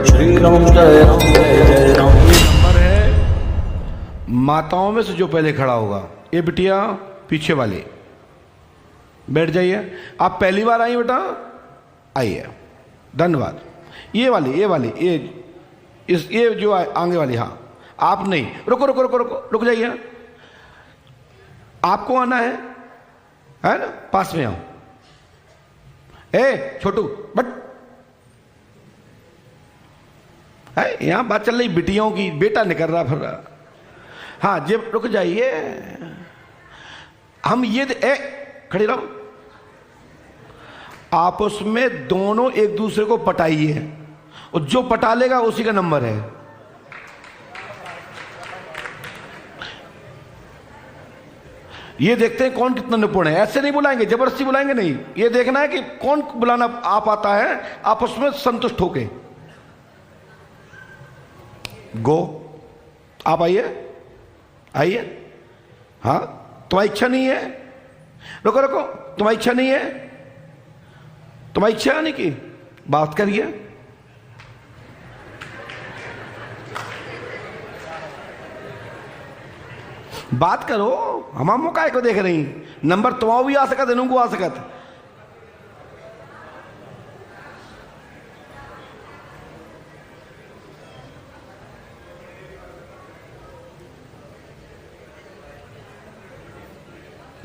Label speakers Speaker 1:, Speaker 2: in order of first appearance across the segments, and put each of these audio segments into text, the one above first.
Speaker 1: श्री राम जय राम जय जय राम।
Speaker 2: नंबर है माताओं में से जो पहले खड़ा होगा। ये बिटिया पीछे वाली बैठ जाइए। आप पहली बार आई बेटा, आइए, धन्यवाद। ये जो आगे वाली, हाँ आप नहीं, रुको रुको रुको रुको, रुक जाइए। आपको आना है ना, पास में आओ। ए छोटू बट है, यहां बात चल रही बिटियों की, बेटा निकल रहा फिर रहा। हाँ जब रुक जाइए, हम ये खड़े रहो। आपस में दोनों एक दूसरे को पटाइए, और जो पटा लेगा उसी का नंबर है। ये देखते हैं कौन कितना निपुण है। ऐसे नहीं बुलाएंगे, जबरदस्ती बुलाएंगे नहीं। ये देखना है कि कौन बुलाना आप आता है, आपस में संतुष्ट होके। गो, आप आइए आइए। हाँ तुम्हारी इच्छा नहीं है, रुको रुको, तुम्हारी इच्छा नहीं है, तुम्हारी इच्छा नहीं की बात करिए। बात करो, हम मौका को देख रही। नंबर तुम्हारा भी आ सकत है, इनको आ सकत।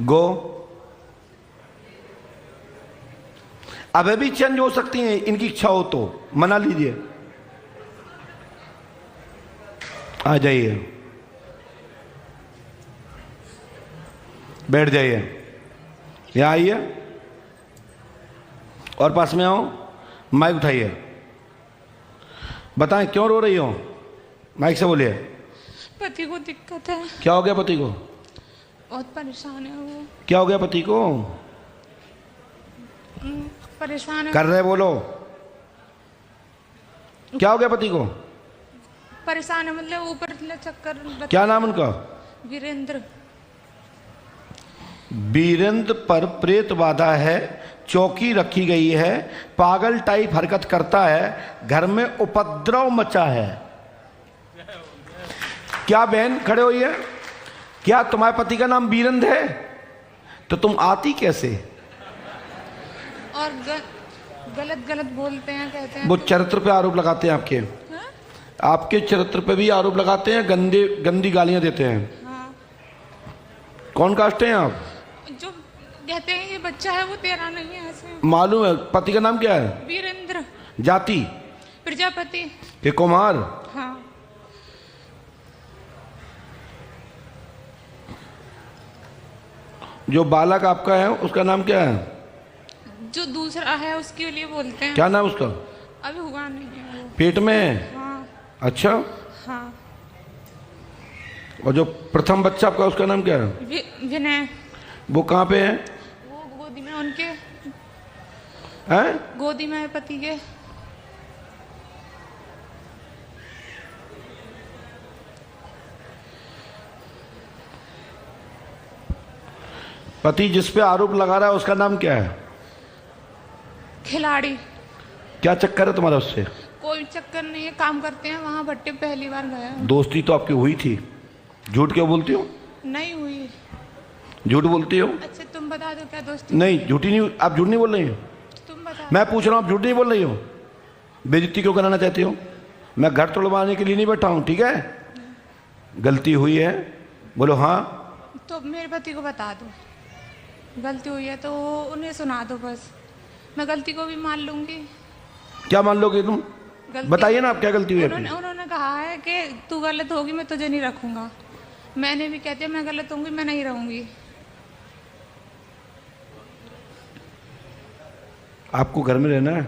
Speaker 2: गो, अब भी चेंज हो सकती हैं, इनकी इच्छा हो तो मना लीजिए। आ जाइए, बैठ जाइए, यहाँ आइए और पास में आओ। माइक उठाइए, बताएं क्यों रो रही हो, माइक से बोलिए।
Speaker 3: पति को दिक्कत है।
Speaker 2: क्या हो गया पति को?
Speaker 3: बहुत परेशान है वो।
Speaker 2: क्या हो गया पति को?
Speaker 3: परेशान है।
Speaker 2: कर रहे बोलो, क्या हो गया पति को?
Speaker 3: परेशान है, मतलब ऊपर चक्कर।
Speaker 2: क्या नाम उनका?
Speaker 3: वीरेंद्र।
Speaker 2: वीरेंद्र पर प्रेत बाधा है, चौकी रखी गई है, पागल टाइप हरकत करता है, घर में उपद्रव मचा है। क्या बहन खड़े हुई है? क्या तुम्हारे पति का नाम वीरेंद्र है? तो तुम आती कैसे?
Speaker 3: और गलत गलत बोलते हैं, कहते हैं।
Speaker 2: वो चरित्र पे आरोप लगाते हैं आपके।
Speaker 3: हाँ?
Speaker 2: आपके चरित्र पे भी आरोप लगाते हैं, गंदी गालियां देते हैं।
Speaker 3: हाँ।
Speaker 2: कौन कास्ट हैं आप?
Speaker 3: जो कहते हैं ये बच्चा है वो तेरा नहीं है, ऐसे।
Speaker 2: मालूम है। पति का नाम क्या है?
Speaker 3: वीरेंद्र।
Speaker 2: जाति?
Speaker 3: प्रजापति।
Speaker 2: के कुमार?
Speaker 3: हाँ।
Speaker 2: जो बालक आपका है उसका नाम क्या है?
Speaker 3: जो दूसरा है उसके लिए बोलते हैं।
Speaker 2: क्या नाम उसका?
Speaker 3: अभी हुआ नहीं है वो।
Speaker 2: पेट में है?
Speaker 3: हाँ।
Speaker 2: अच्छा।
Speaker 3: हाँ।
Speaker 2: और जो प्रथम बच्चा आपका उसका नाम क्या है?
Speaker 3: विनय।
Speaker 2: वो कहाँ पे है?
Speaker 3: वो गोदी में उनके।
Speaker 2: हैं?
Speaker 3: गोदी में है पति के।
Speaker 2: पति जिस पे आरोप लगा रहा है उसका नाम क्या है?
Speaker 3: खिलाड़ी।
Speaker 2: क्या चक्कर है तुम्हारा उससे?
Speaker 3: कोई चक्कर नहीं है, काम करते हैं वहाँ भट्टे, पहली बार गया।
Speaker 2: दोस्ती तो आपकी हुई थी, झूठ क्यों बोलती हो?
Speaker 3: नहीं हुई।
Speaker 2: झूठ बोलती हो?
Speaker 3: अच्छा तुम बता दो क्या दोस्ती?
Speaker 2: नहीं झूठी नहीं, आप झूठ नहीं बोल रही हो।
Speaker 3: तुम बता।
Speaker 2: मैं पूछ रहा हूँ, आप झूठ नहीं बोल रही हो? बेइज्जती क्यों कराना चाहती हो? मैं घर तोड़वाने के लिए नहीं बैठा हूँ, ठीक है? गलती हुई है, बोलो हाँ।
Speaker 3: तो मेरे पति को बता दो, गलती हुई है तो उन्हें सुना दो बस, मैं गलती को भी मान लूंगी।
Speaker 2: क्या मान लोगे तुम? बताइए ना आप क्या गलती हुई है?
Speaker 3: उन्होंने कहा है कि तू गलत होगी मैं तुझे नहीं रखूंगा। मैंने भी कहते मैं गलत होंगी, मैं नहीं रहूंगी।
Speaker 2: आपको घर में रहना है?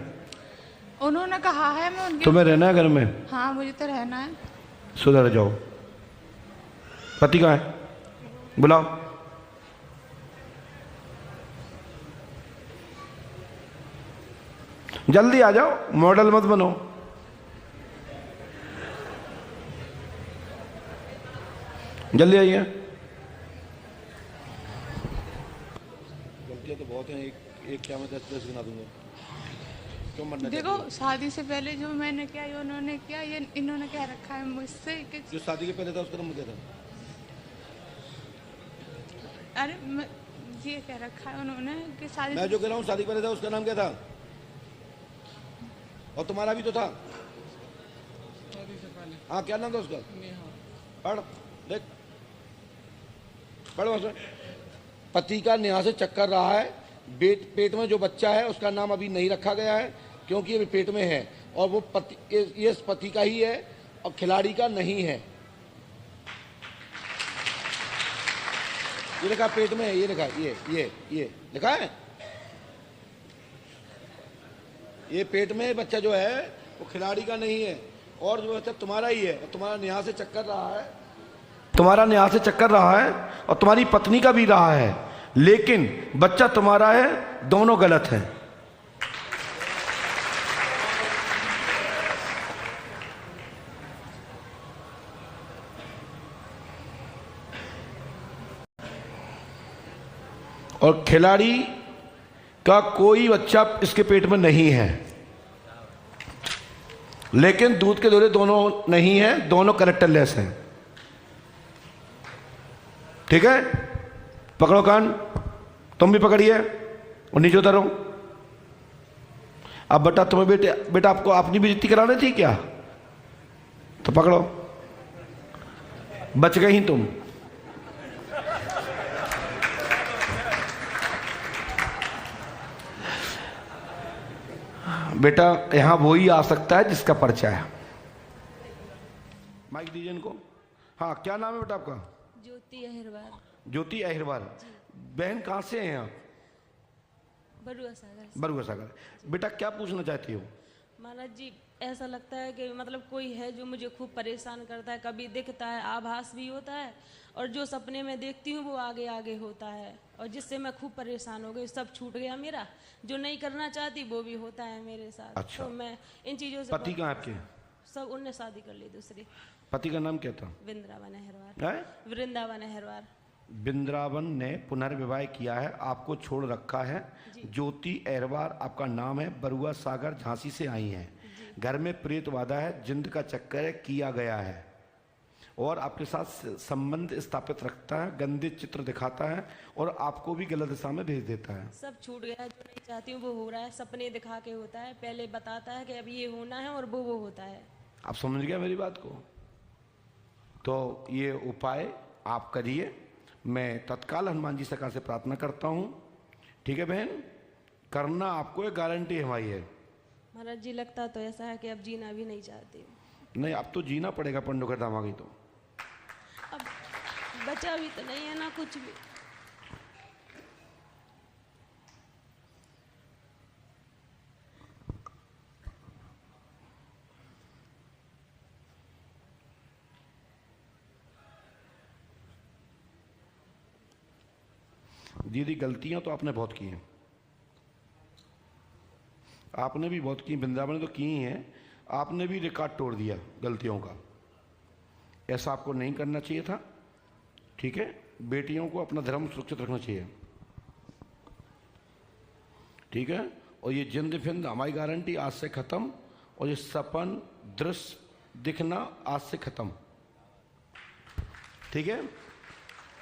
Speaker 3: उन्होंने कहा है मैं उनके।
Speaker 2: तुम्हें रहना है घर में?
Speaker 3: हाँ मुझे तो रहना है।
Speaker 2: सुधर जाओ। पति कहाँ है? बुलाओ। जल्दी आ जाओ, मॉडल मत बनो। जल्दी आइए। गलतियां तो बहुत हैं, एक क्या मैं 10 गिना दूंगा। क्यों मरना
Speaker 3: देखो
Speaker 2: चाहती
Speaker 3: शादी से पहले जो मैंने किया ये उन्होंने किया, ये इन्होंने क्या रखा है मुझसे कि
Speaker 2: हो? जो शादी के पहले था उसका नाम क्या था?
Speaker 3: अरे ये क्या रखा है उन्होंने कि शादी
Speaker 2: मैं जो कह रहा हूँ शादी के पहले था उसका नाम क्या था? और तुम्हारा भी तो था। हाँ, क्या नाम था उसका? पढ़ देख, पढ़ वहां से। पति का नेहा से चक्कर रहा है। पेट में जो बच्चा है उसका नाम अभी नहीं रखा गया है क्योंकि अभी पेट में है, और वो पति, ये पति का ही है और खिलाड़ी का नहीं है। ये लिखा पेट में है, ये लिखा, ये लिखा है। ये पेट में बच्चा जो है वो खिलाड़ी का नहीं है, और जो बच्चा तुम्हारा ही है, और तुम्हारा नेहा से चक्कर रहा है, तुम्हारा नेहा से चक्कर रहा है और तुम्हारी पत्नी का भी रहा है, लेकिन बच्चा तुम्हारा है, दोनों गलत है। और खिलाड़ी का कोई बच्चा इसके पेट में नहीं है, लेकिन दूध के दौरे दोनों नहीं है, दोनों कैरेक्टरलेस हैं। ठीक है, पकड़ो कान, तुम भी पकड़िए और नीचे उतरो। अब बेटा तुम्हें बेटा आपको अपनी बेइज्जती करानी थी क्या? तो पकड़ो, बच गई तुम। बेटा यहां वो ही आ सकता है जिसका पर्चा है। माइक दीजिए इनको। हाँ, क्या नाम है बेटा आपका?
Speaker 4: ज्योति अहिरवार।
Speaker 2: ज्योति अहिरवार। बहन कहाँ से हैं आप?
Speaker 4: बरुआ सागर से।
Speaker 2: बरुआ सागर। बेटा क्या पूछना चाहती हो?
Speaker 4: महाराज जी, ऐसा लगता है कि मतलब कोई है जो मुझे खूब परेशान करता है, कभी दिखता है, आभास भी होता है, और जो सपने में देखती हूँ वो आगे आगे होता है, और जिससे मैं खूब परेशान हो गई। सब छूट गया मेरा, जो नहीं करना चाहती वो भी होता है मेरे साथ।
Speaker 2: अच्छा।
Speaker 4: तो मैं इन चीज़ों से
Speaker 2: पति कहाँ आपके?
Speaker 4: सब उनने शादी कर ली दूसरी।
Speaker 2: पति का नाम क्या था?
Speaker 4: वृंदावन अहिरवार।
Speaker 2: है?
Speaker 4: वृंदावन अहिरवार।
Speaker 2: वृंदावन ने पुनर्विवाह किया है, आपको छोड़ रखा है। ज्योति अहिरवार आपका नाम है, बरुआ सागर झांसी से आई हैं। घर में प्रेत वादा है, जिंद का चक्कर है, किया गया है, और आपके साथ संबंध स्थापित रखता है, गंदे चित्र दिखाता है और आपको भी गलत दिशा में भेज देता है।
Speaker 4: सब छूट गया, जो नहीं चाहती हूँ वो हो रहा है। सपने दिखा के होता है, पहले बताता है कि अब ये होना है और वो होता है।
Speaker 2: आप समझ गया मेरी बात को? तो ये उपाय आप करिए। मैं तत्काल हनुमान जी सरकार से प्रार्थना करता हूँ। ठीक है बहन, करना आपको एक गारंटी हमारी है।
Speaker 4: महाराज जी, लगता तो ऐसा है कि अब जीना भी नहीं चाहती हूँ।
Speaker 2: नहीं, अब तो जीना पड़ेगा पंडोकर दामागी। तो
Speaker 4: अब बचा भी तो नहीं है ना कुछ भी।
Speaker 2: दीदी, गलतियां तो आपने बहुत की हैं, आपने भी बहुत की, वृंदावन ने तो की ही हैं। आपने भी रिकॉर्ड तोड़ दिया गलतियों का। ऐसा आपको नहीं करना चाहिए था। ठीक है, बेटियों को अपना धर्म सुरक्षित रखना चाहिए। ठीक है, और ये जिंद फिंद हमारी गारंटी आज से खत्म, और ये सपन दृश्य दिखना आज से खत्म। ठीक है,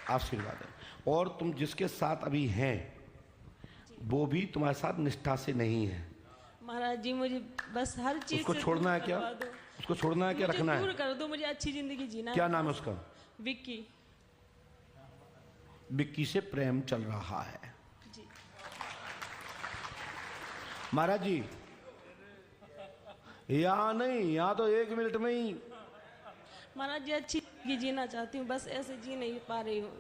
Speaker 2: आशीर्वाद है। और तुम जिसके साथ अभी हैं वो भी तुम्हारे साथ निष्ठा से नहीं है।
Speaker 4: महाराज जी, मुझे बस हर चीज
Speaker 2: उसको
Speaker 4: से
Speaker 2: छोड़ना है
Speaker 4: दूर
Speaker 2: क्या?
Speaker 4: करवा दो।
Speaker 2: उसको छोड़ना है क्या,
Speaker 4: मुझे
Speaker 2: रखना है?
Speaker 4: दूर कर दो, मुझे अच्छी जिंदगी जीना
Speaker 2: क्या
Speaker 4: है।
Speaker 2: नाम है उसका?
Speaker 4: विक्की।
Speaker 2: विक्की से प्रेम चल रहा है।
Speaker 4: जी।
Speaker 2: महाराज जी, यहाँ नहीं, यहाँ तो 1 मिनट में ही।
Speaker 4: महाराज जी, अच्छी जिंदगी जीना चाहती हूँ, बस ऐसे जी नहीं पा रही हूँ।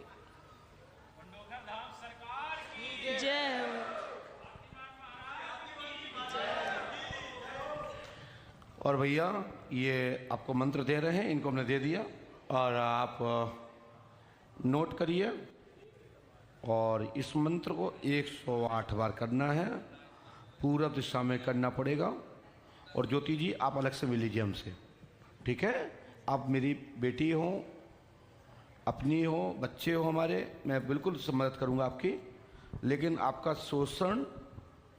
Speaker 4: जय हो।
Speaker 2: और भैया ये आपको मंत्र दे रहे हैं, इनको हमने दे दिया, और आप नोट करिए। और इस मंत्र को 108 बार करना है, पूरब दिशा में करना पड़ेगा। और ज्योति जी, आप अलग से मिल लीजिए हमसे। ठीक है, आप मेरी बेटी हो, अपनी हो, बच्चे हो हमारे, मैं बिल्कुल मदद करूंगा आपकी, लेकिन आपका शोषण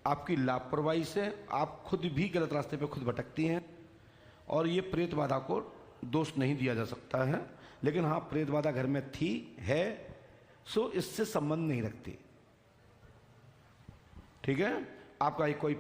Speaker 2: आपकी लापरवाही से आप खुद भी गलत रास्ते पे खुद भटकती हैं, और ये प्रेत बाधा को दोष नहीं दिया जा सकता है। लेकिन हाँ, प्रेत बाधा घर में थी, है, सो इससे संबंध नहीं रखती। ठीक है, आपका एक कोई